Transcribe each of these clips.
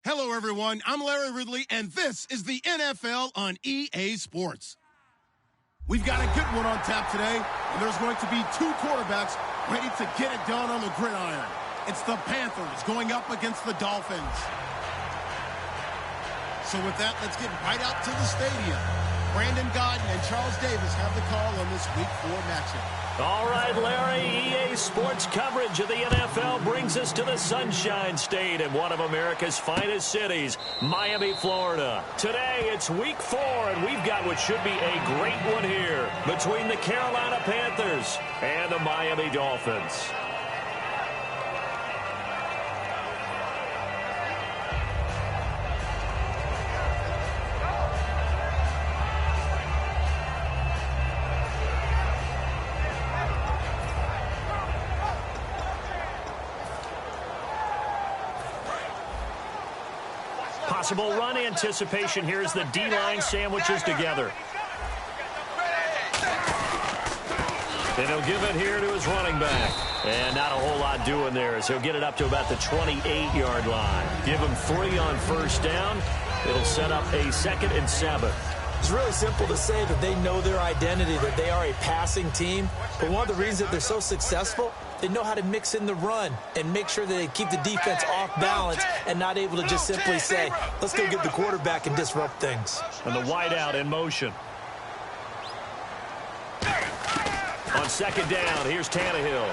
Hello, everyone. I'm Larry Ridley, and this is the NFL on EA Sports. We've got a good one on tap today, and there's going to be two quarterbacks ready to get it done on the gridiron. It's the Panthers going up against the Dolphins. So with that, let's get right out to the stadium. Brandon Gaudin and Charles Davis have the call on this Week 4 matchup. All right, Larry, EA Sports coverage of the NFL brings us to the Sunshine State in one of America's finest cities, Miami, Florida. Today, it's Week 4, and we've got what should be a great one here between the Carolina Panthers and the Miami Dolphins. Possible run anticipation here as the D-line sandwiches together. And he'll give it here to his running back. And not a whole lot doing there as he'll get it up to about the 28-yard line. Give him 3 on first down. It'll set up a 2nd and 7. It's really simple to say that they know their identity, that they are a passing team. But one of the reasons that they're so successful, they know how to mix in the run and make sure that they keep the defense off balance and not able to just simply say, let's go get the quarterback and disrupt things. And the wideout in motion. On 2nd down, here's Tannehill.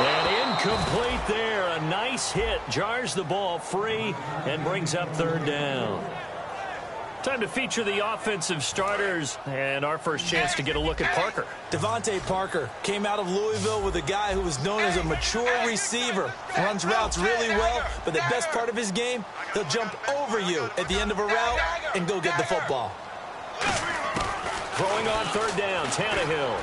And incomplete there. A nice hit. Jars the ball free and brings up 3rd down. Time to feature the offensive starters, and our first chance to get a look at Parker. Devontae Parker came out of Louisville with a guy who was known as a mature receiver. Runs routes really well, but the best part of his game, he'll jump over you at the end of a route and go get the football. Throwing on 3rd down, Tannehill.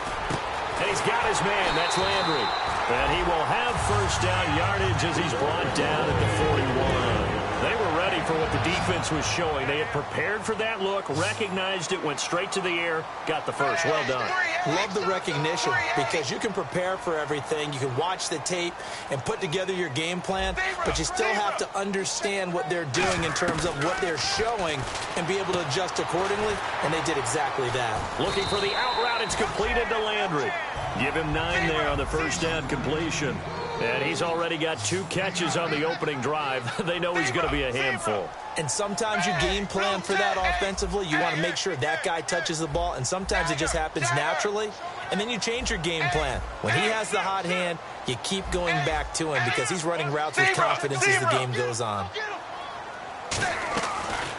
And he's got his man, that's Landry. And he will have first down yardage as he's brought down at the 41. They were ready for what the defense was showing. They had prepared for that look, recognized it, went straight to the air, got the first. Well done. Love the recognition because you can prepare for everything. You can watch the tape and put together your game plan, but you still have to understand what they're doing in terms of what they're showing and be able to adjust accordingly, and they did exactly that. Looking for the out route. It's completed to Landry. Give him 9 there on the first down completion. And he's already got 2 catches on the opening drive. They know he's going to be a handful. And sometimes you game plan for that offensively. You want to make sure that guy touches the ball, and sometimes it just happens naturally. And then you change your game plan. When he has the hot hand, you keep going back to him because he's running routes with confidence as the game goes on.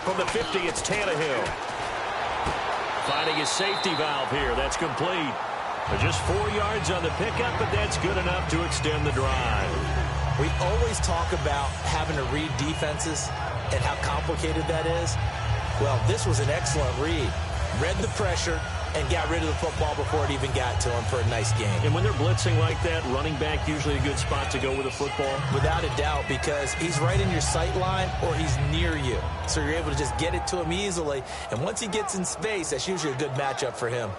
From the 50, it's Tannehill. Finding his safety valve here. That's complete. Just 4 yards on the pickup, but that's good enough to extend the drive. We always talk about having to read defenses and how complicated that is. Well, this was an excellent read. Read the pressure and got rid of the football before it even got to him for a nice game. And when they're blitzing like that, running back usually a good spot to go with a football? Without a doubt, because he's right in your sight line or he's near you. So you're able to just get it to him easily. And once he gets in space, that's usually a good matchup for him.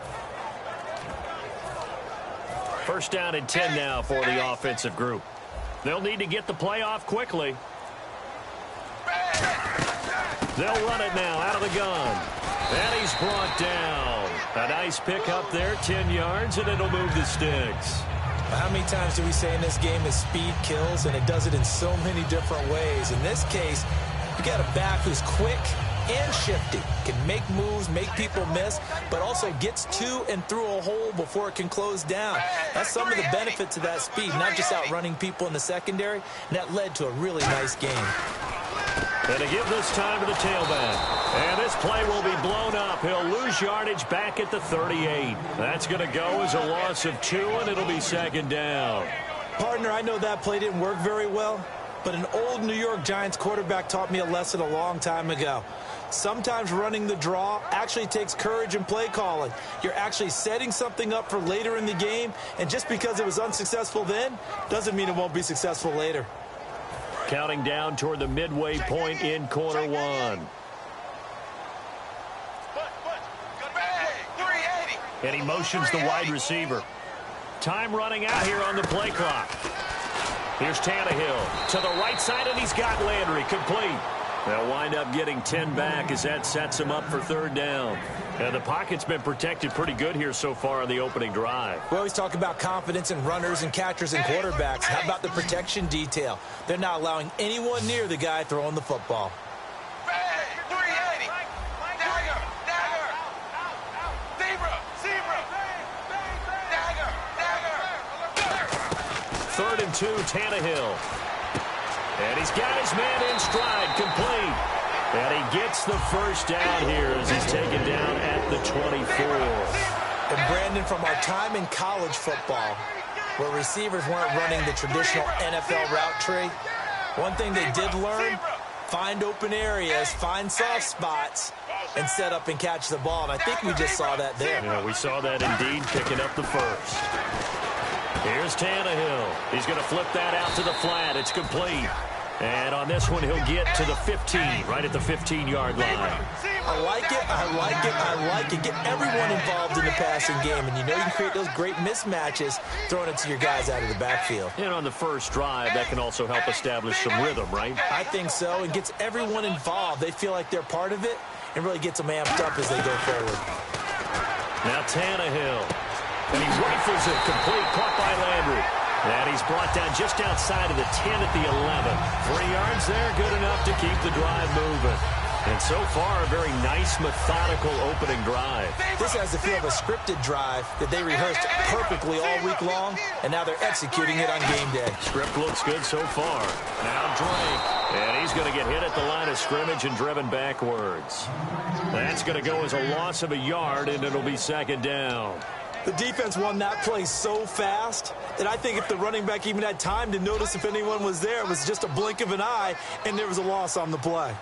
First down and 10 now for the offensive group. They'll need to get the play off quickly. They'll run it now out of the gun. And he's brought down. A nice pickup there, 10 yards, and it'll move the sticks. How many times do we say in this game that speed kills, and it does it in so many different ways? In this case, you got a back who's quick and shifty, can make moves, make people miss, but also gets to and through a hole before it can close down. That's some of the benefit to that speed, not just outrunning people in the secondary, and that led to a really nice game. And to give this time to the tailback. And this play will be blown up. He'll lose yardage back at the 38. That's going to go as a loss of 2, and it'll be 2nd down. Partner, I know that play didn't work very well, but an old New York Giants quarterback taught me a lesson a long time ago. Sometimes running the draw actually takes courage and play calling. You're actually setting something up for later in the game, and just because it was unsuccessful then doesn't mean it won't be successful later. Counting down toward the midway point in quarter 1. And he motions the wide receiver. Time running out here on the play clock. Here's Tannehill to the right side, and he's got Landry complete. They'll wind up getting 10 back as that sets them up for third down. And the pocket's been protected pretty good here so far on the opening drive. We always talk about confidence in runners and catchers and quarterbacks. How about the protection detail? They're not allowing anyone near the guy throwing the football. 3rd and 2, Tannehill. And he's got his man in stride, complete. And he gets the first down here as he's taken down at the 24. And Brandon, from our time in college football, where receivers weren't running the traditional NFL route tree, one thing they did learn, find open areas, find soft spots, and set up and catch the ball. And I think we just saw that there. Yeah, we saw that indeed, picking up the first. Here's Tannehill. He's going to flip that out to the flat. It's complete. And on this one, he'll get to the 15, right at the 15-yard line. I like it, I like it, I like it. Get everyone involved in the passing game. And you know you can create those great mismatches throwing it to your guys out of the backfield. And on the first drive, that can also help establish some rhythm, right? I think so. It gets everyone involved. They feel like they're part of it and really gets them amped up as they go forward. Now Tannehill. And he rifles it complete, caught by Landry. And he's brought down just outside of the 10 at the 11. 3 yards there, good enough to keep the drive moving. And so far, a very nice, methodical opening drive. This has the feel of a scripted drive that they rehearsed perfectly all week long, and now they're executing it on game day. Script looks good so far. Now Drake. And he's going to get hit at the line of scrimmage and driven backwards. That's going to go as a loss of a yard, and it'll be 2nd down. The defense won that play so fast that I think if the running back even had time to notice if anyone was there, it was just a blink of an eye, and there was a loss on the play.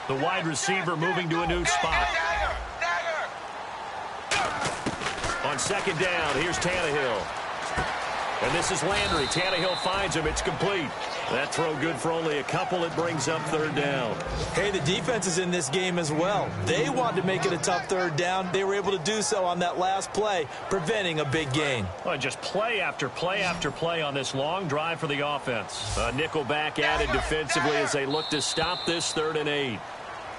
The wide receiver moving to a new spot. On 2nd down, here's Tannehill. And this is Landry. Tannehill finds him. It's complete. That throw good for only a couple. It brings up 3rd down. Hey, the defense is in this game as well. They wanted to make it a tough 3rd down. They were able to do so on that last play, preventing a big gain. Well, just play after play after play on this long drive for the offense. A nickel back added defensively as they look to stop this 3rd and 8.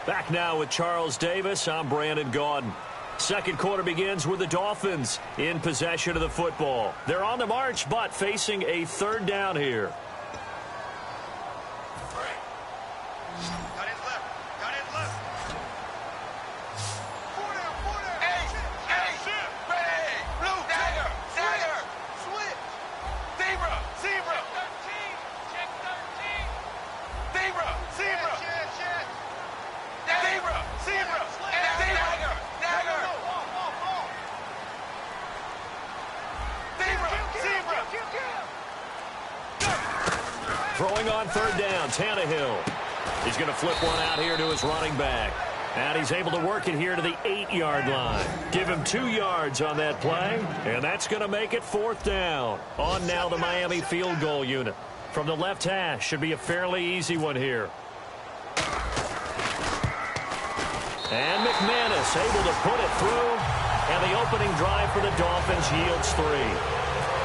Back now with Charles Davis. I'm Brandon Gaudin. Second quarter begins with the Dolphins in possession of the football. They're on the march, but facing a 3rd down here. Throwing on 3rd down, Tannehill. He's going to flip one out here to his running back. And he's able to work it here to the 8-yard line. Give him 2 yards on that play, and that's going to make it 4th down. On now the Miami field goal unit. From the left hash, should be a fairly easy one here. And McManus able to put it through, and the opening drive for the Dolphins yields 3.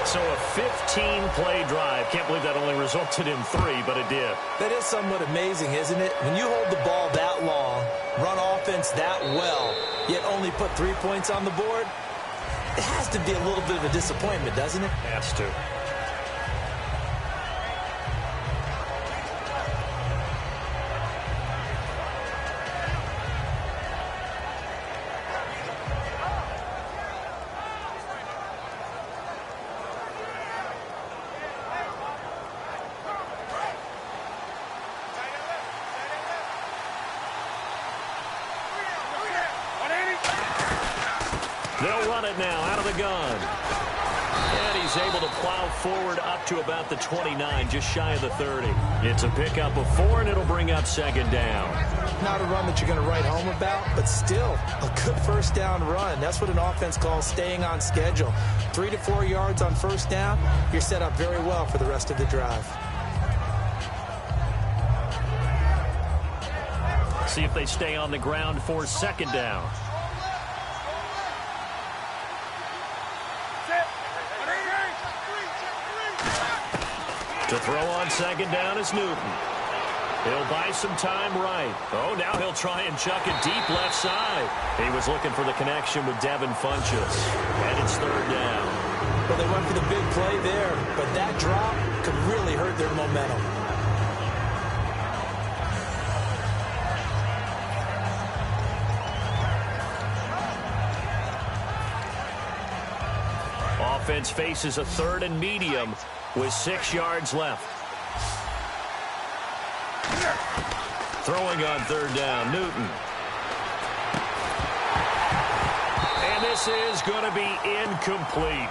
So a 15-play drive. Can't believe that only resulted in 3, but it did. That is somewhat amazing, isn't it? When you hold the ball that long, run offense that well, yet only put 3 points on the board, it has to be a little bit of a disappointment, doesn't it? Has to. They'll run it now out of the gun. And he's able to plow forward up to about the 29, just shy of the 30. It's a pickup of 4, and it'll bring up 2nd down. Not a run that you're going to write home about, but still a good 1st down run. That's what an offense calls staying on schedule. 3 to 4 yards on 1st down, you're set up very well for the rest of the drive. See if they stay on the ground for 2nd down. To throw on second down is Newton. He'll buy some time right. Oh, now he'll try and chuck it deep left side. He was looking for the connection with Devin Funchess. And it's third down. Well, they went for the big play there, but that drop could really hurt their momentum. Offense faces a third and medium with 6 yards left. Throwing on third down, Newton. And this is going to be incomplete.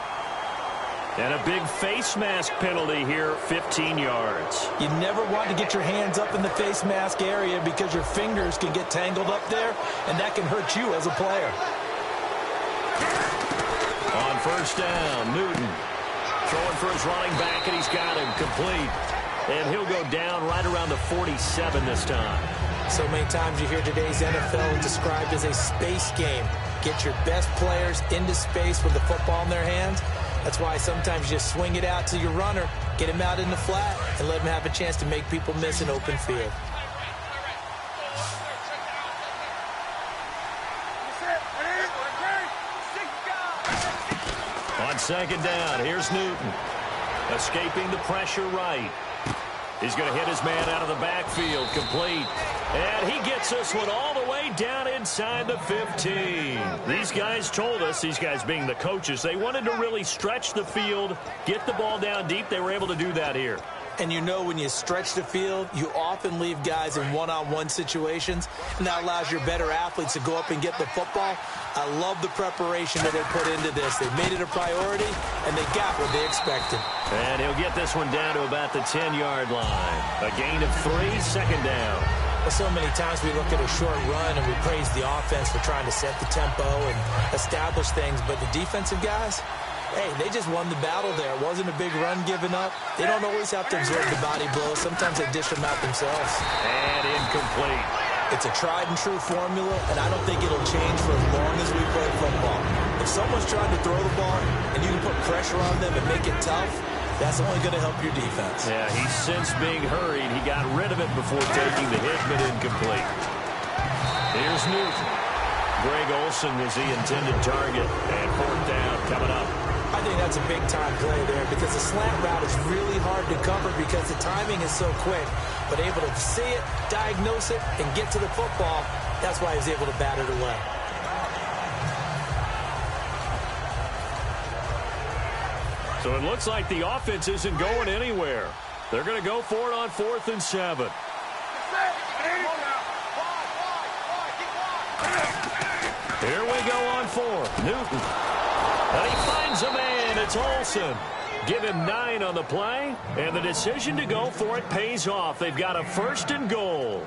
And a big face mask penalty here, 15 yards. You never want to get your hands up in the face mask area because your fingers can get tangled up there, and that can hurt you as a player. On first down, Newton throwing for his running back, and he's got him complete. And he'll go down right around the 47 this time. So many times you hear today's NFL described as a space game. Get your best players into space with the football in their hands. That's why sometimes you just swing it out to your runner, get him out in the flat, and let him have a chance to make people miss an open field. On second down, here's Newton. Escaping the pressure right. He's going to hit his man out of the backfield, complete. And he gets this one all the way down inside the 15. These guys told us, these guys being the coaches, they wanted to really stretch the field, get the ball down deep. They were able to do that here. And you know when you stretch the field, you often leave guys in one-on-one situations, and that allows your better athletes to go up and get the football. I love the preparation that they put into this. They made it a priority, and they got what they expected. And he'll get this one down to about the 10-yard line. A gain of 3, second down. Well, so many times we look at a short run and we praise the offense for trying to set the tempo and establish things, but the defensive guys, hey, they just won the battle there. It wasn't a big run given up. They don't always have to absorb the body blows. Sometimes they dish them out themselves. And incomplete. It's a tried-and-true formula, and I don't think it'll change for as long as we play football. If someone's trying to throw the ball and you can put pressure on them and make it tough, that's only going to help your defense. Yeah, he's since being hurried. He got rid of it before taking the hit, but incomplete. Here's Newton. Greg Olsen was the intended target, and fourth down coming up. I think that's a big-time play there because the slant route is really hard to cover because the timing is so quick. But able to see it, diagnose it, and get to the football, that's why he was able to bat it away. So it looks like the offense isn't going anywhere. They're going to go for it on 4th and 7. Here we go on 4th. Newton. And he finds a man. It's Olsen. Give him 9 on the play, and the decision to go for it pays off. They've got a 1st and goal.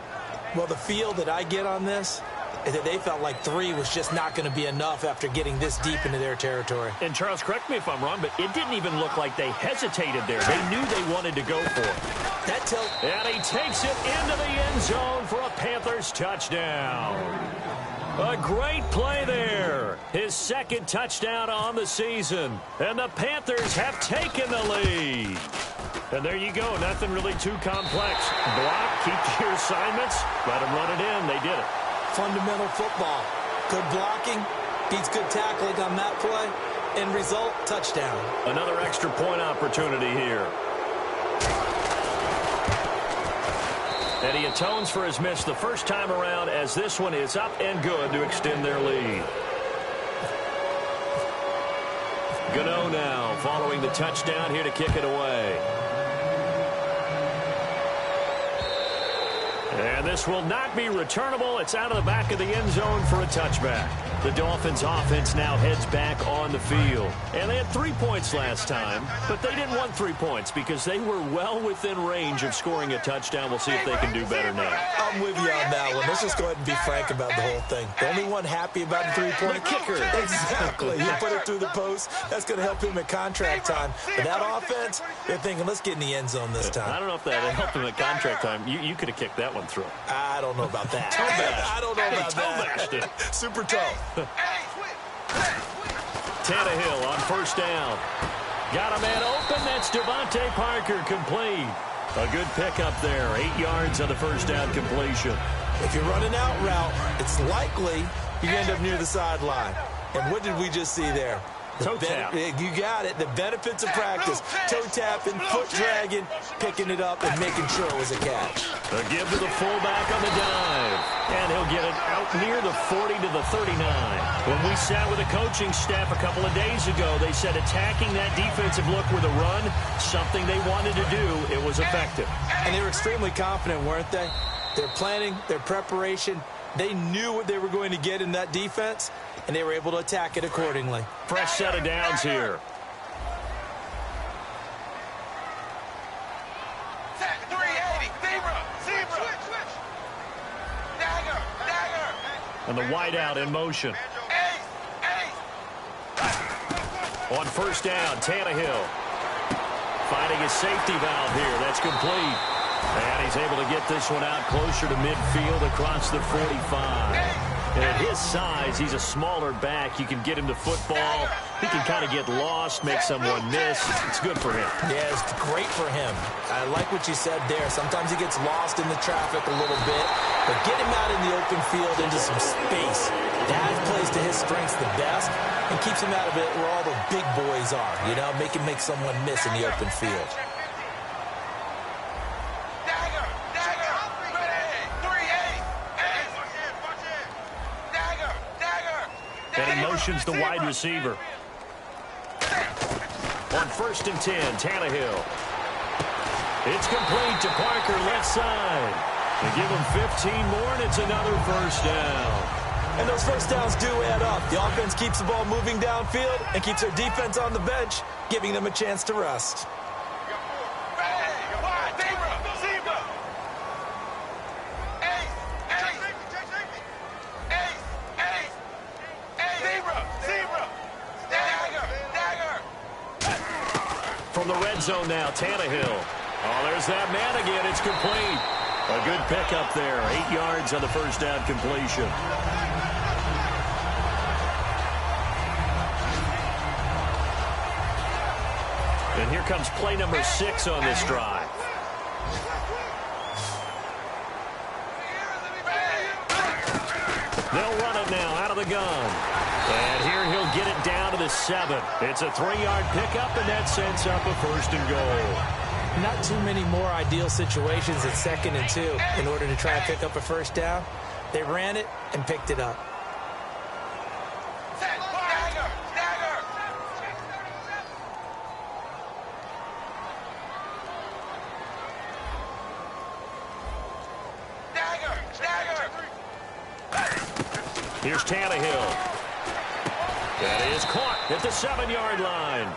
Well, the feel that I get on this is that they felt like 3 was just not going to be enough after getting this deep into their territory. And, Charles, correct me if I'm wrong, but it didn't even look like they hesitated there. They knew they wanted to go for it. And he takes it into the end zone for a Panthers touchdown. A great play there. His 2nd touchdown on the season. And the Panthers have taken the lead. And there you go. Nothing really too complex. Block, keep your assignments, let them run it in. They did it. Fundamental football. Good blocking, beats good tackling on that play. End result, touchdown. Another extra point opportunity here. And he atones for his miss the first time around as this one is up and good to extend their lead. Gano now following the touchdown here to kick it away. And this will not be returnable. It's out of the back of the end zone for a touchback. The Dolphins offense now heads back on the field. And they had 3 points last time, but they didn't want 3 points because they were well within range of scoring a touchdown. We'll see if they can do better now. I'm with you on that one. Let's just go ahead and be frank about the whole thing. The only one happy about the 3-point kicker. Exactly. He put it through the post. That's going to help him at contract time. But that offense, they're thinking, let's get in the end zone this time. I don't know if that helped him at contract time. You could have kicked that one through. I don't know about that. I don't know about that. Super toe. Tannehill on first down. Got a man open. That's Devontae Parker, complete. A good pickup there. 8 yards on the first down completion. If you're running out route, it's likely you end up near the sideline. And what did we just see there? Toe tap. You got it. The benefits of practice. Toe tapping, foot dragging, picking it up, and making sure it was a catch. A give to the fullback on the dive. And he'll get it out near the 40 to the 39. When we sat with the coaching staff a couple of days ago, they said attacking that defensive look with a run, something they wanted to do, it was effective. And they were extremely confident, weren't they? Their planning, their preparation, they knew what they were going to get in that defense, and they were able to attack it accordingly. Fresh set of downs here. And the wideout in motion. On first down, Tannehill finding his safety valve here. That's complete. And he's able to get this one out closer to midfield across the 45. And at his size, he's a smaller back. You can get him to football. He can kind of get lost, make someone miss. It's good for him. Yeah, it's great for him. I like what you said there. Sometimes he gets lost in the traffic a little bit. But get him out in the open field into some space. That plays to his strengths the best and keeps him out of it where all the big boys are. You know, make him make someone miss in the open field. And he motions the wide receiver. On first and 10, Tannehill. It's complete to Parker, left side. They give him 15 more, and it's another first down. And those first downs do add up. The offense keeps the ball moving downfield and keeps their defense on the bench, giving them a chance to rest. From the red zone now, Tannehill. Oh, there's that man again. It's complete. A good pickup there. 8 yards on the first down completion. And here comes play number 6 on this drive. They'll run it now out of the gun. And here he'll get it down to the 7. It's a 3-yard pickup, and that sets up a first and goal. Not too many more ideal situations at 2nd and 2 in order to try and pick up a first down. They ran it and picked it up. Here's Tannehill. That is caught at the 7-yard line.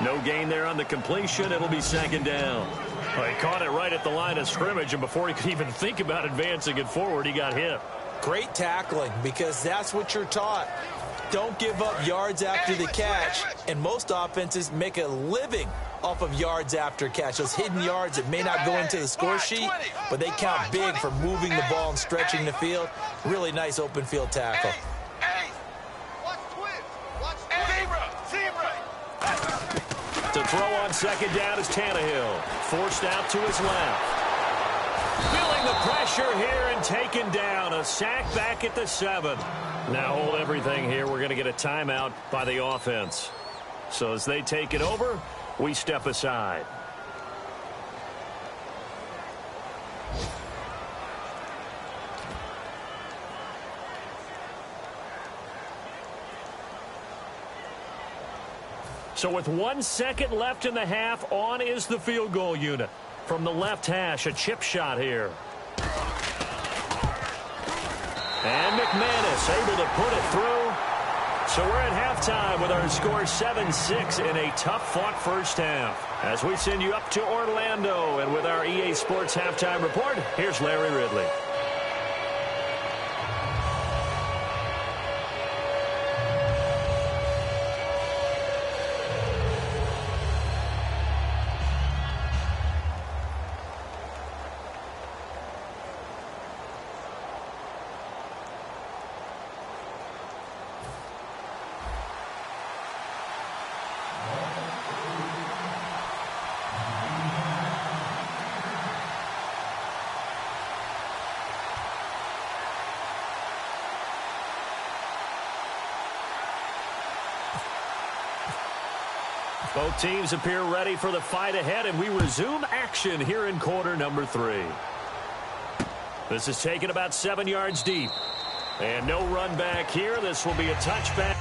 No gain there on the completion. It'll be 2nd down. Well, he caught it right at the line of scrimmage, and before he could even think about advancing it forward, he got hit. Great tackling, because that's what you're taught. Don't give up yards after the catch, and most offenses make a living off of yards after catch. Those hidden yards that may not go into the score sheet, but they count big for moving the ball and stretching the field. Really nice open field tackle. To throw on 2nd down is Tannehill. Forced out to his left. Feeling the pressure here and taken down. A sack back at the 7. Now hold everything here. We're going to get a timeout by the offense. So as they take it over, we step aside. So with 1 second left in the half, on is the field goal unit. From the left hash, a chip shot here. And McManus able to put it through. So we're at halftime with our score 7-6 in a tough-fought first half. As we send you up to Orlando, and with our EA Sports halftime report, here's Larry Ridley. Both teams appear ready for the fight ahead, and we resume action here in quarter number 3. This is taken about 7 yards deep. And no run back here. This will be a touchback.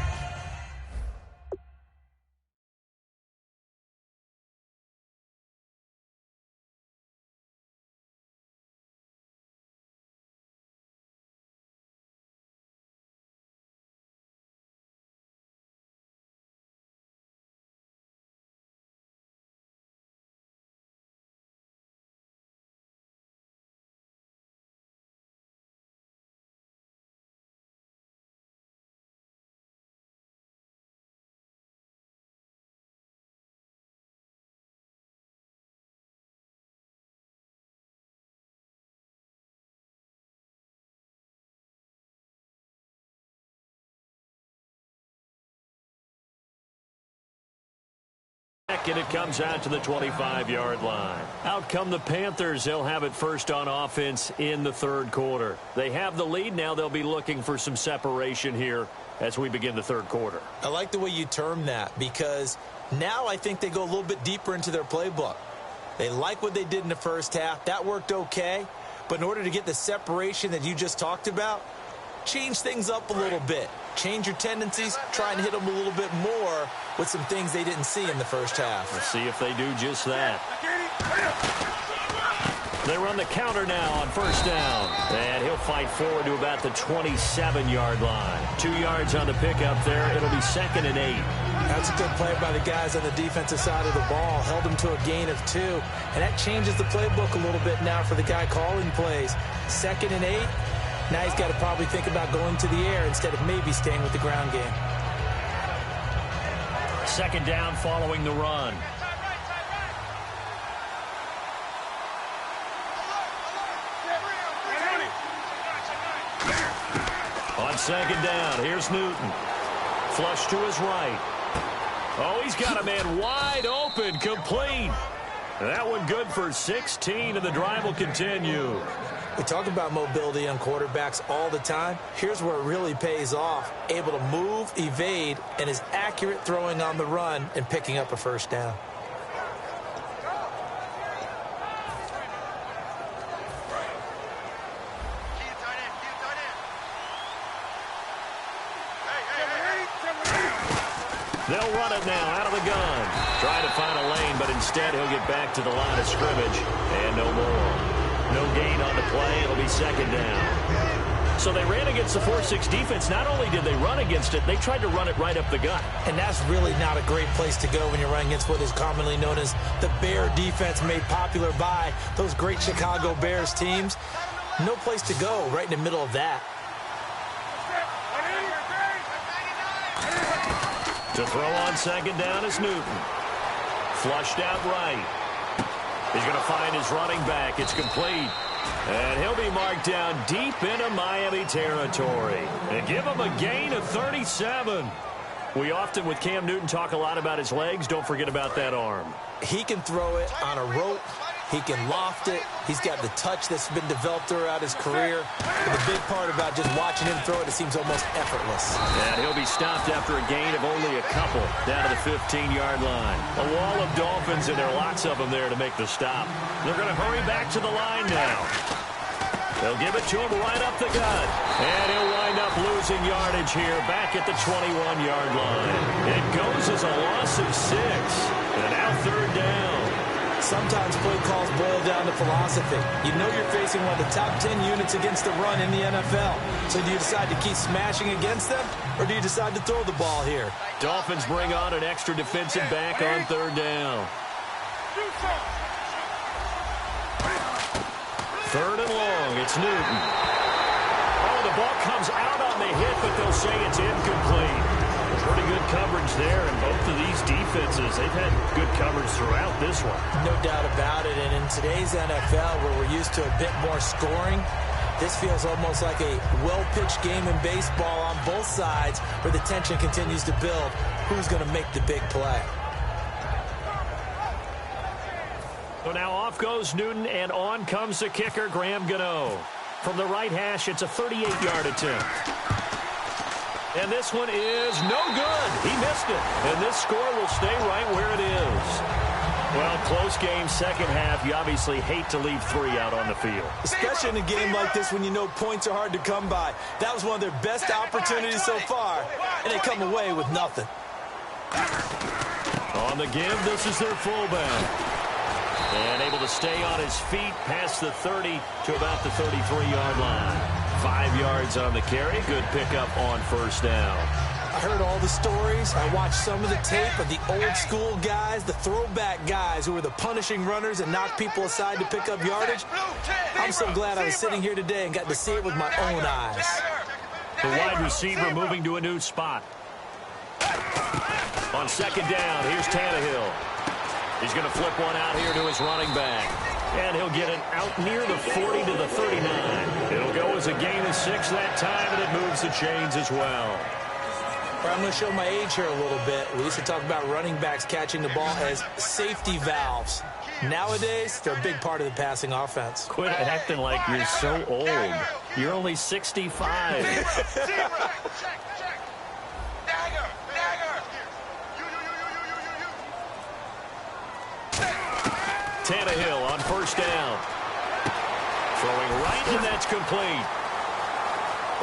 And it comes out to the 25-yard line. Out come the Panthers. They'll have it first on offense in the third quarter. They have the lead now. They'll be looking for some separation here as we begin the third quarter. I like the way you term that, because now I think they go a little bit deeper into their playbook. They like what they did in the first half. That worked okay. But in order to get the separation that you just talked about, change things up a little bit. Change your tendencies, try and hit them a little bit more with some things they didn't see in the first half. Let's see if they do just that. They run the counter now on first down. And he'll fight forward to about the 27-yard line. 2 yards on the pickup there. It'll be 2nd and 8. That's a good play by the guys on the defensive side of the ball. Held them to a gain of 2. And that changes the playbook a little bit now for the guy calling plays. 2nd and 8. Now he's got to probably think about going to the air instead of maybe staying with the ground game. 2nd down following the run. On 2nd down, here's Newton. Flush to his right. Oh, he's got a man wide open, complete. That one good for 16, and the drive will continue. We talk about mobility on quarterbacks all the time. Here's where it really pays off. Able to move, evade, and is accurate throwing on the run and picking up a first down. They'll run it now out of the gun. Trying to find a lane, but instead he'll get back to the line of scrimmage. And no more. No gain on the play. It'll be 2nd down. So they ran against the 4-6 defense. Not only did they run against it, they tried to run it right up the gut. And that's really not a great place to go when you're running against what is commonly known as the Bear defense, made popular by those great Chicago Bears teams. No place to go right in the middle of that. To throw on 2nd down is Newton. Flushed out right. He's going to find his running back. It's complete. And he'll be marked down deep into Miami territory. And give him a gain of 37. We often, with Cam Newton, talk a lot about his legs. Don't forget about that arm. He can throw it on a rope. He can loft it. He's got the touch that's been developed throughout his career. And the big part about just watching him throw it, it seems almost effortless. And he'll be stopped after a gain of only a couple down to the 15-yard line. A wall of Dolphins, and there are lots of them there to make the stop. They're going to hurry back to the line now. They'll give it to him right up the gut. And he'll wind up losing yardage here back at the 21-yard line. It goes as a loss of 6. And now 3rd down. Sometimes play calls boil down to philosophy. You know you're facing one of the top 10 units against the run in the NFL. So do you decide to keep smashing against them, or do you decide to throw the ball here? Dolphins bring on an extra defensive back on 3rd down. 3rd and long. It's Newton. Oh, the ball comes out on the hit, but they'll say it's incomplete. Pretty good coverage there, and both of these defenses, they've had good coverage throughout this one. No doubt about it, and in today's NFL, where we're used to a bit more scoring, this feels almost like a well-pitched game in baseball on both sides, where the tension continues to build. Who's going to make the big play? So now off goes Newton, and on comes the kicker, Graham Gano. From the right hash, it's a 38-yard attempt. And this one is no good. He missed it. And this score will stay right where it is. Well, close game, second half. You obviously hate to leave 3 out on the field. Especially in a game like this when you know points are hard to come by. That was one of their best opportunities so far, and they come away with nothing. On the give, this is their fullback. And able to stay on his feet past the 30 to about the 33-yard line. 5 yards on the carry. Good pickup on first down. I heard all the stories. I watched some of the tape of the old school guys, the throwback guys who were the punishing runners and knocked people aside to pick up yardage. I'm so glad I was sitting here today and got to see it with my own eyes. The wide receiver moving to a new spot. On second down, here's Tannehill. He's going to flip one out here to his running back. And he'll get it out near the 40 to the 39. It'll go as a gain of 6 that time, and it moves the chains as well. I'm going to show my age here a little bit. We used to talk about running backs catching the ball as safety valves. Nowadays, they're a big part of the passing offense. Quit acting like you're so old. You're only 65. Tannehill on first down. Throwing right, and that's complete.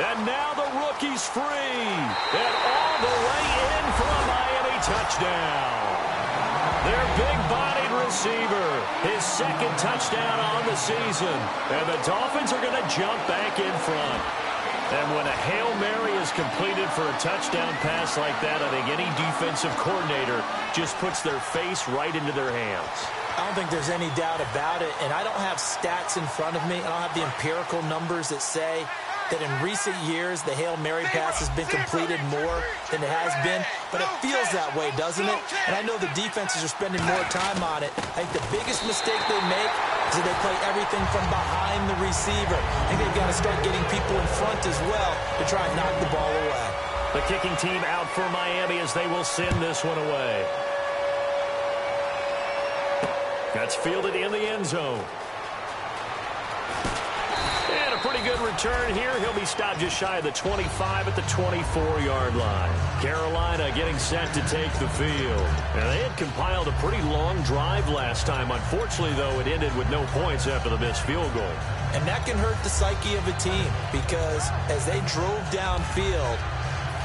And now the rookie's free. And all the way in for a Miami touchdown. Their big-bodied receiver, his second touchdown on the season. And the Dolphins are going to jump back in front. And when a Hail Mary is completed for a touchdown pass like that, I think any defensive coordinator just puts their face right into their hands. I don't think there's any doubt about it. And I don't have stats in front of me. I don't have the empirical numbers that say that in recent years the Hail Mary pass has been completed more than it has been. But it feels that way, doesn't it? And I know the defenses are spending more time on it. I think the biggest mistake they make is that they play everything from behind the receiver. I think they've got to start getting people in front as well to try and knock the ball away. The kicking team out for Miami as they will send this one away. That's fielded in the end zone. And a pretty good return here. He'll be stopped just shy of the 25 at the 24-yard line. Carolina getting set to take the field. And they had compiled a pretty long drive last time. Unfortunately, though, it ended with no points after the missed field goal. And that can hurt the psyche of a team because as they drove downfield,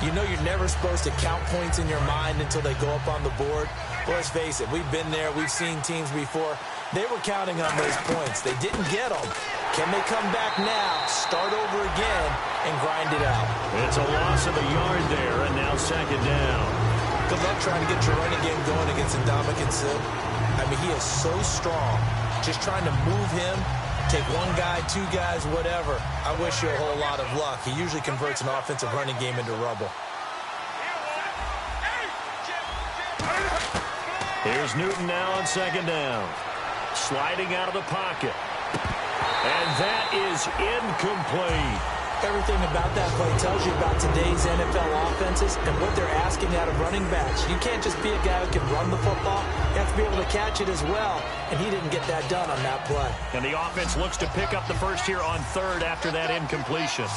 you know you're never supposed to count points in your mind until they go up on the board. Well, let's face it, we've been there. We've seen teams before. They were counting on those points. They didn't get them. Can they come back now, start over again, and grind it out? It's a loss of a yard there, and now second down. Good luck trying to get your running game going against Ndamukong Suh. I mean, he is so strong. Just trying to move him, take one guy, two guys, whatever. I wish you a whole lot of luck. He usually converts an offensive running game into rubble. Here's Newton now on second down. Sliding out of the pocket. And that is incomplete. Everything about that play tells you about today's NFL offenses and what they're asking out of running backs. You can't just be a guy who can run the football. You have to be able to catch it as well, and he didn't get that done on that play. And the offense looks to pick up the first here on third after that incompletion.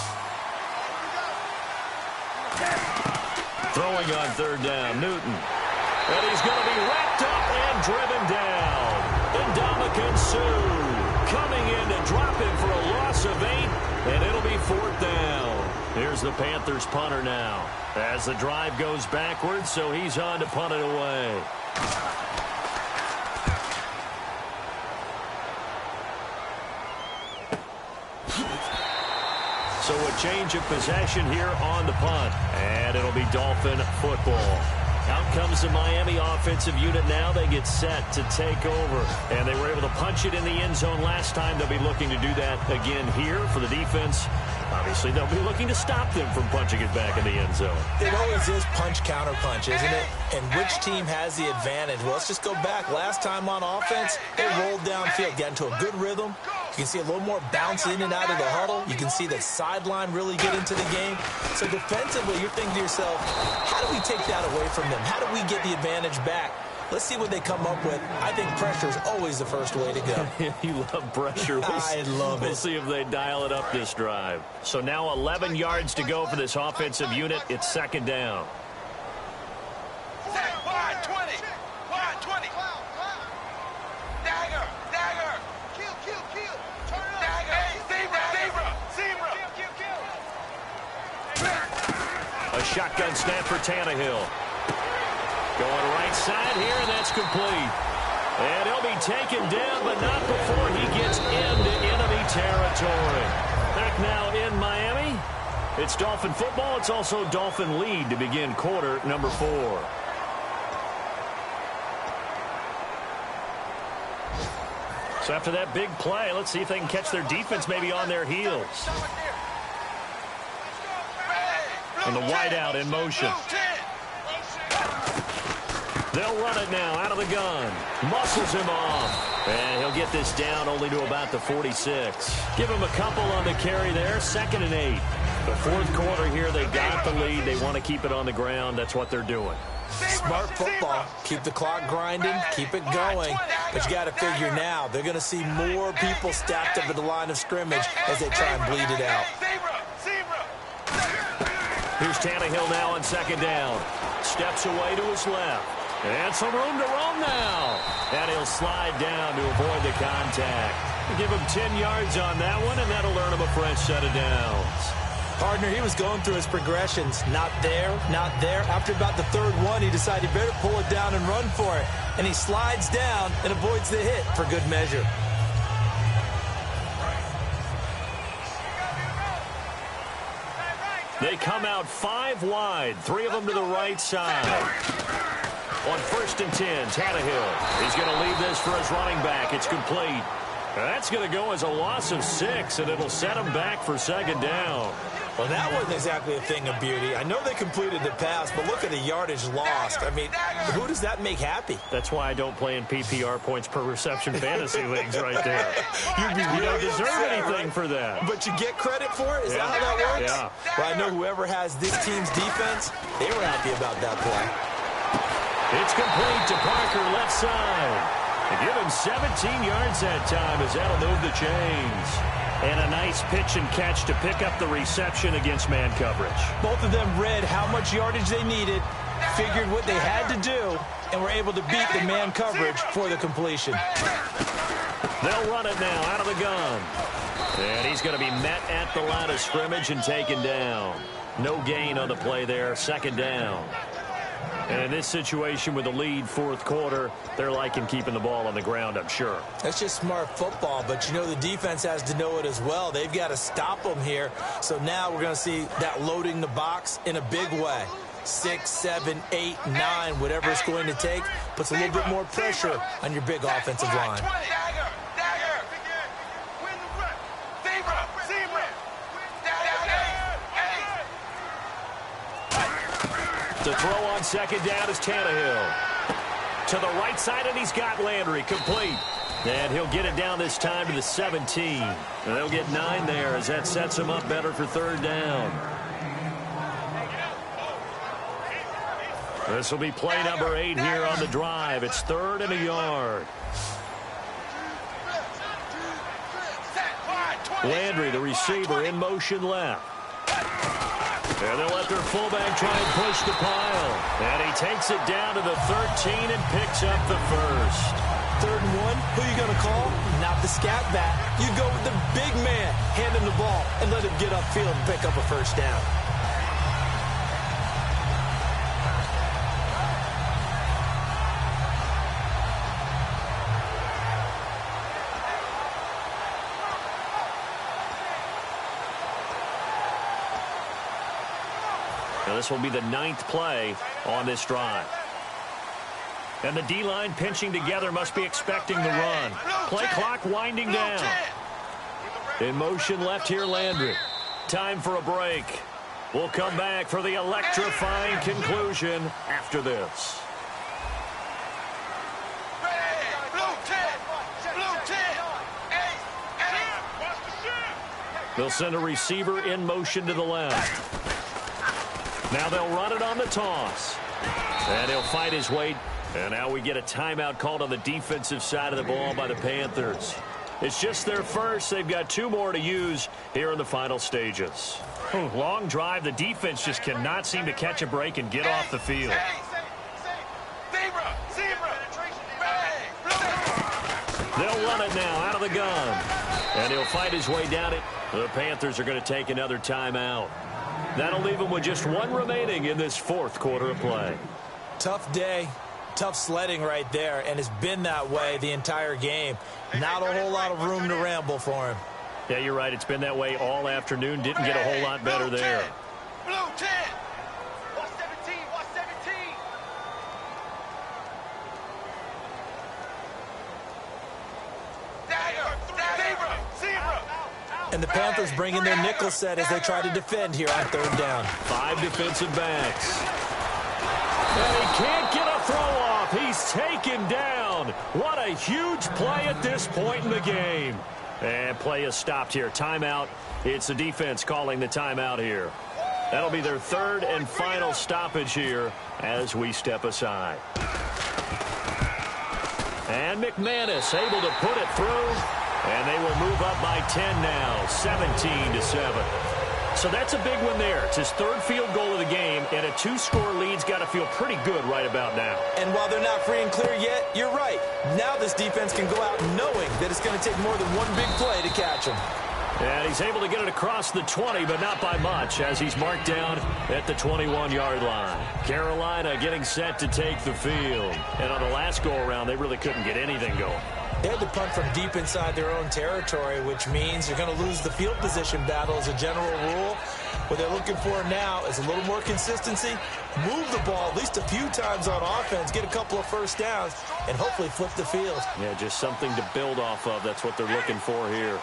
Throwing on third down, Newton. And he's going to be wrapped up and driven down. Ndamukong Suh coming in to drop him for a loss of 8, and it'll be fourth down. Here's the Panthers punter now as the drive goes backwards, so he's on to punt it away. So a change of possession here on the punt, and it'll be Dolphin football. Out comes the Miami offensive unit now. They get set to take over. And they were able to punch it in the end zone last time. They'll be looking to do that again here for the defense. Obviously, they'll be looking to stop them from punching it back in the end zone. It always is punch, counter punch, isn't it? And which team has the advantage? Well, let's just go back. Last time on offense, they rolled downfield, got into a good rhythm. You can see a little more bounce in and out of the huddle. You can see the sideline really get into the game. So defensively, you're thinking to yourself, how do we take that away from them? How do we get the advantage back? Let's see what they come up with. I think pressure is always the first way to go. You love pressure. I love it. We'll see if they dial it up this drive. So now 11 yards to go for this offensive unit. It's second down. Wide 20. Wide 20. Dagger. Dagger. Kill. Turn it up. Dagger. Zebra. A shotgun snap for Tannehill. Going right side here, and that's complete. And he'll be taken down, but not before he gets into enemy territory. Back now in Miami. It's Dolphin football. It's also Dolphin lead to begin quarter number 4. So after that big play, let's see if they can catch their defense maybe on their heels. And the wideout in motion. They'll run it now out of the gun. Muscles him off. And he'll get this down only to about the 46. Give him a couple on the carry there. 2nd and 8. The fourth quarter here, they got the lead. They want to keep it on the ground. That's what they're doing. Smart football. Keep the clock grinding. Keep it going. But you got to figure now, they're going to see more people stacked up at the line of scrimmage as they try and bleed it out. Here's Tannehill now on 2nd down. Steps away to his left. And some room to roam now. And he'll slide down to avoid the contact. Give him 10 yards on that one, and that'll earn him a fresh set of downs. Partner, he was going through his progressions. Not there, not there. After about the 3rd one, he decided he better pull it down and run for it. And he slides down and avoids the hit for good measure. They come out 5 wide, 3 of them to the right side. On 1st and 10, Tannehill. He's going to leave this for his running back. It's complete. That's going to go as a loss of 6, and it'll set him back for 2nd down. Well, that wasn't exactly a thing of beauty. I know they completed the pass, but look at the yardage lost. I mean, who does that make happy? That's why I don't play in PPR points per reception fantasy leagues right there. You don't deserve anything for that. But you get credit for it? Is that how that works? Yeah. Well, I know whoever has this team's defense, they were happy about that play. It's complete to Parker, left side. They give him 17 yards that time as that'll move the chains. And a nice pitch and catch to pick up the reception against man coverage. Both of them read how much yardage they needed, figured what they had to do, and were able to beat the man coverage for the completion. They'll run it now out of the gun. And he's going to be met at the line of scrimmage and taken down. No gain on the play there, 2nd down. And in this situation with the lead 4th quarter, they're liking keeping the ball on the ground, I'm sure. That's just smart football, but you know the defense has to know it as well. They've got to stop them here. So now we're going to see that loading the box in a big way. 6, 7, 8, 9, whatever it's going to take, puts a little bit more pressure on your big offensive line. The throw on 2nd down is Tannehill. To the right side, and he's got Landry complete. And he'll get it down this time to the 17. And they'll get 9 there as that sets him up better for 3rd down. This will be play number 8 here on the drive. It's 3rd and a yard. Landry, the receiver, in motion left. And they'll let their fullback try and push the pile. And he takes it down to the 13 and picks up the first. 3rd and 1, who are you going to call? Not the scat back. You go with the big man, hand him the ball, and let him get upfield and pick up a 1st down. Now this will be the 9th play on this drive. And the D-line pinching together, must be expecting the run. Play clock winding down. In motion left here, Landry. Time for a break. We'll come back for the electrifying conclusion after this. They'll send a receiver in motion to the left. Now they'll run it on the toss. And he'll fight his way And now we get a timeout called on the defensive side of the ball by the Panthers. It's just their first. They've got 2 more to use here in the final stages. Long drive. The defense just cannot seem to catch a break and get off the field. They'll run it now out of the gun. And he'll fight his way down it. The Panthers are going to take another timeout. That'll leave them with just 1 remaining in this 4th quarter of play. Tough day. Tough sledding right there, and it's been that way the entire game. Not a whole lot of room to ramble for him. Yeah, you're right. It's been that way all afternoon. Didn't get a whole lot better there. Blue 10. Watch 17. Watch 17. Zebra. And the Panthers bring in their nickel set as they try to defend here on 3rd down. 5 defensive backs. And he can't get a throw off. He's taken down. What a huge play at this point in the game. And play is stopped here. Timeout. It's the defense calling the timeout here. That'll be their 3rd and final stoppage here as we step aside. And McManus able to put it through. And they will move up by 10 now, 17-7. So that's a big one there. It's his 3rd field goal of the game, and a 2-score lead's got to feel pretty good right about now. And while they're not free and clear yet, you're right. Now this defense can go out knowing that it's going to take more than 1 big play to catch him. And he's able to get it across the 20, but not by much, as he's marked down at the 21-yard line. Carolina getting set to take the field. And on the last go-around, they really couldn't get anything going. They had to punt from deep inside their own territory, which means you're going to lose the field position battle as a general rule. What they're looking for now is a little more consistency, move the ball at least a few times on offense, get a couple of first downs, and hopefully flip the field. Yeah, just something to build off of. That's what they're looking for here.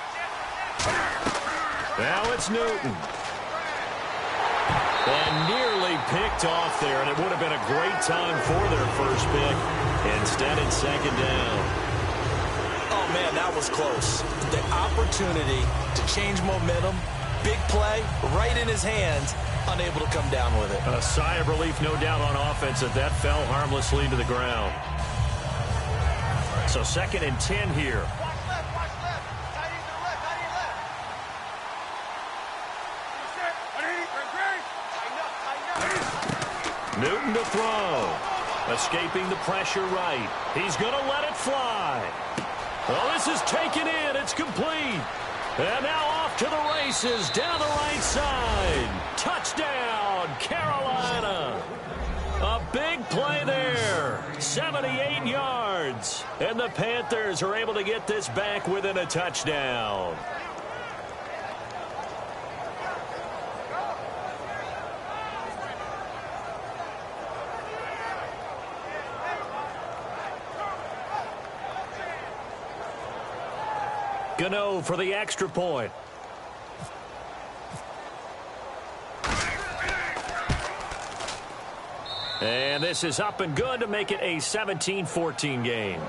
Now it's Newton. And nearly picked off there, and it would have been a great time for their first pick. Instead, it's 2nd down. Oh, man, that was close. The opportunity to change momentum, big play, right in his hands, unable to come down with it. A sigh of relief, no doubt, on offense that that fell harmlessly to the ground. So 2nd and 10 here. Watch left. Tight end to the left. Tighten up. Newton to throw. Escaping the pressure right. He's going to let it fly. Well, this is taken in. It's complete. And now off to the races down the right side. Touchdown, Carolina. A big play there. 78 yards. And the Panthers are able to get this back within a touchdown. Gano for the extra point. And this is up and good to make it a 17-14 game.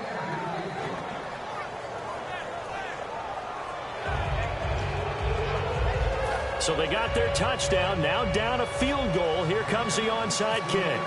So they got their touchdown. Now down a field goal. Here comes the onside kick.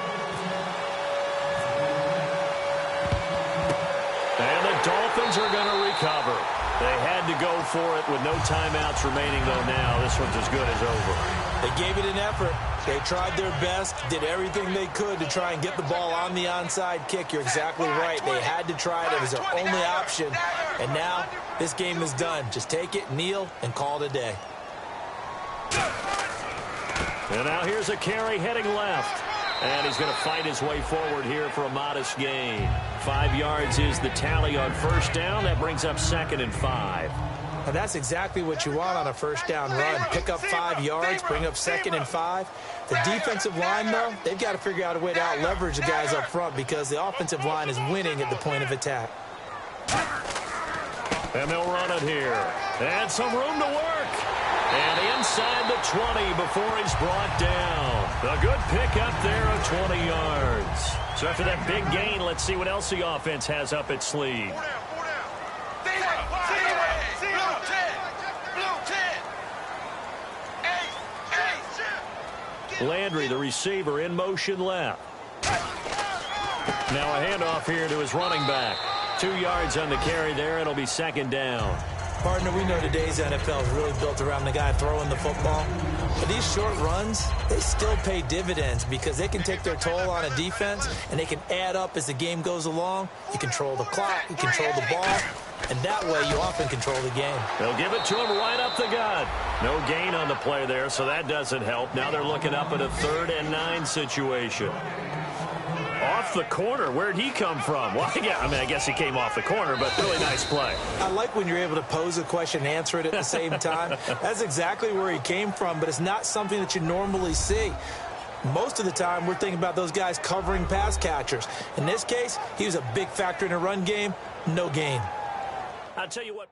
And the Dolphins are going to recover. They had to go for it with no timeouts remaining, though. Now this one's as good as over. They gave it an effort. They tried their best, did everything they could to try and get the ball on the onside kick. You're exactly right. They had to try it. It was their only option. And now this game is done. Just take it, kneel, and call it a day. And now here's a carry heading left. And he's going to fight his way forward here for a modest gain. 5 yards is the tally on first down. That brings up 2nd and 5. And that's exactly what you want on a first down run. Pick up 5 yards, bring up 2nd and 5. The defensive line, though, they've got to figure out a way to out-leverage the guys up front because the offensive line is winning at the point of attack. And they'll run it here. And some room to work. And inside the 20 before he's brought down. A good pickup there of 20 yards. So after that big gain, let's see what else the offense has up its sleeve. Landry, the receiver, in motion left. Now a handoff here to his running back. 2 yards on the carry there. It'll be second down. Partner, we know today's NFL is really built around the guy throwing the football. But these short runs, they still pay dividends because they can take their toll on a defense, and they can add up as the game goes along. You control the clock, you control the ball, and that way you often control the game. They'll give it to him right up the gut. No gain on the play there, so that doesn't help. Now they're looking up at a 3rd and 9 situation. Off the corner. Where'd he come from? Well, yeah, I guess he came off the corner, but really nice play. I like when you're able to pose a question and answer it at the same time. That's exactly where he came from, but it's not something that you normally see. Most of the time, we're thinking about those guys covering pass catchers. In this case, he was a big factor in the run game. No gain. I'll tell you what.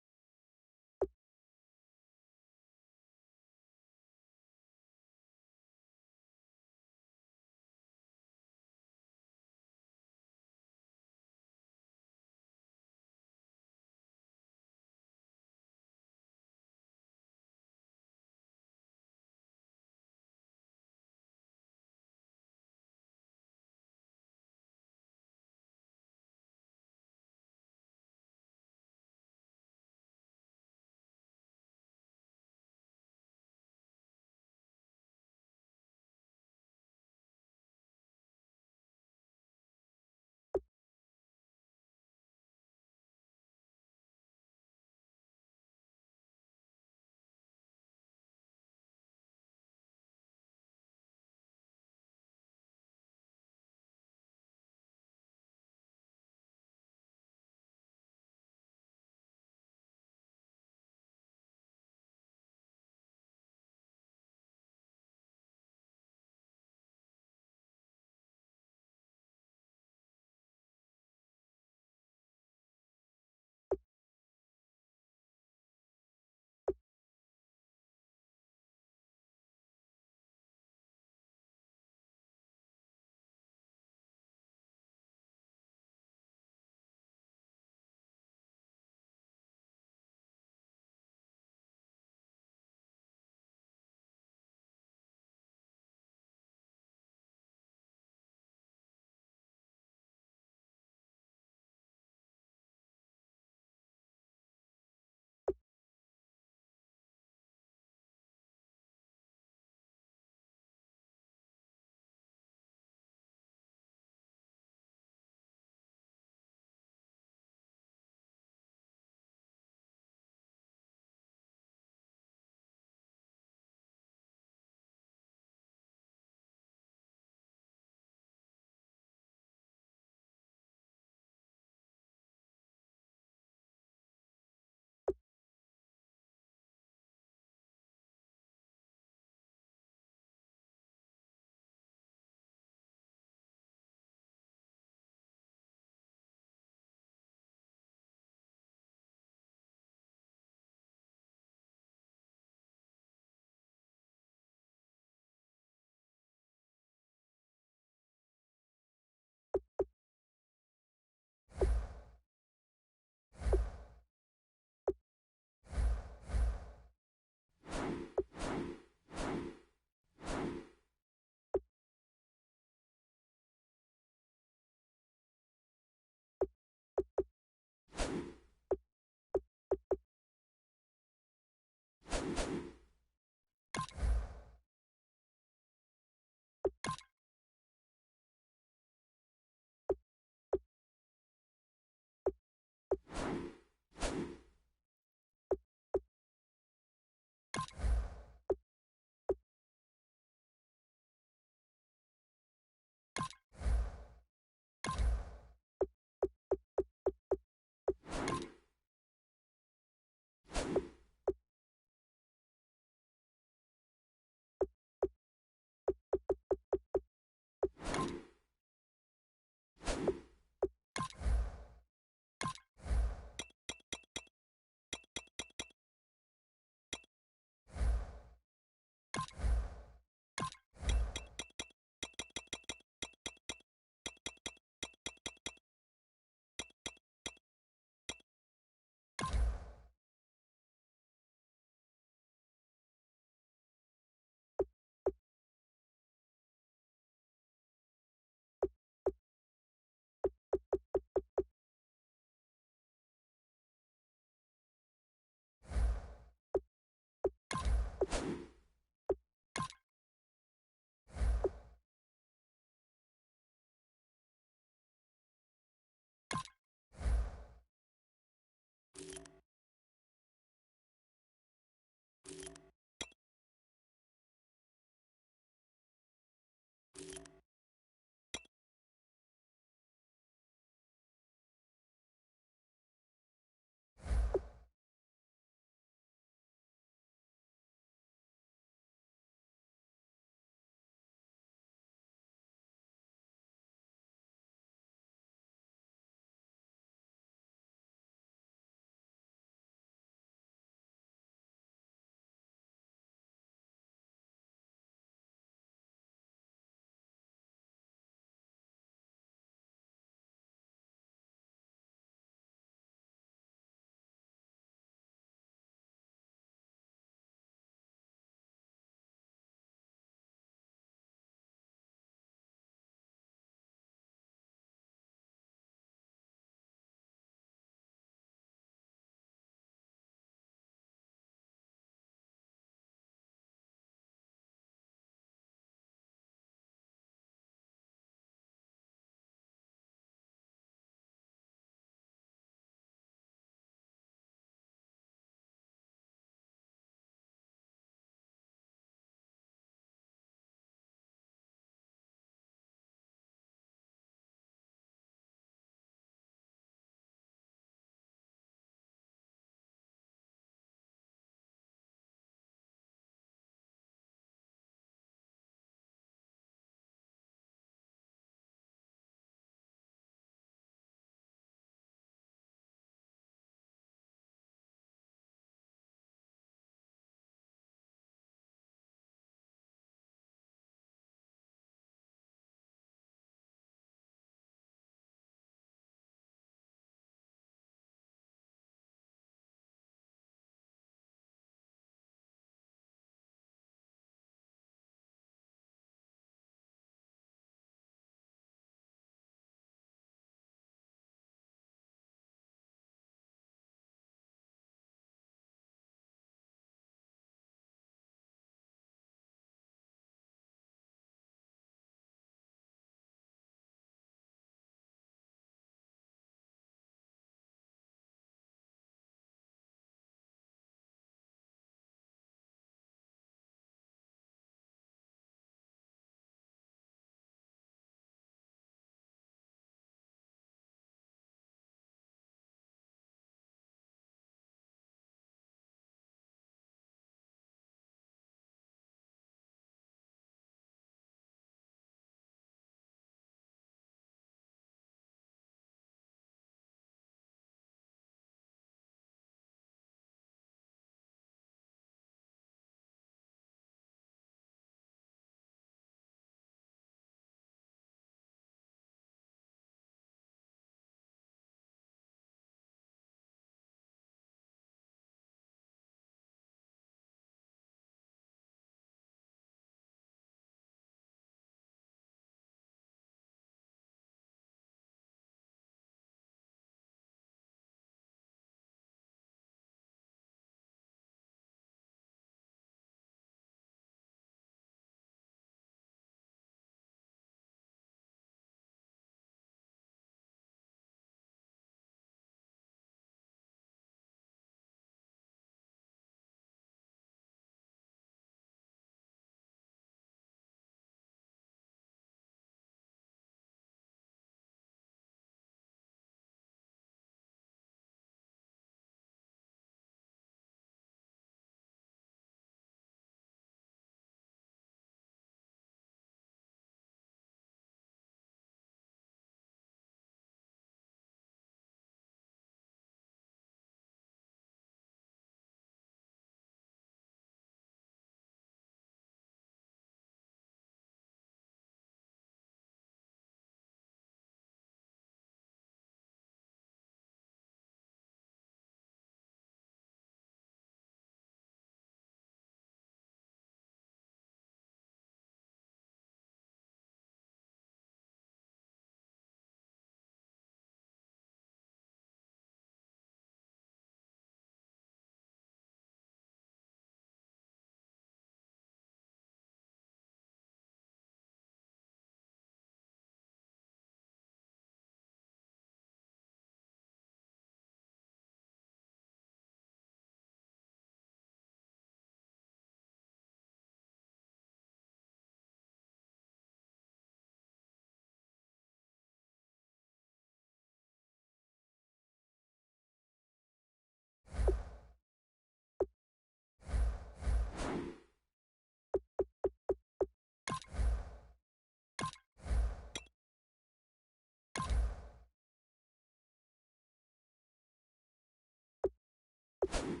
you.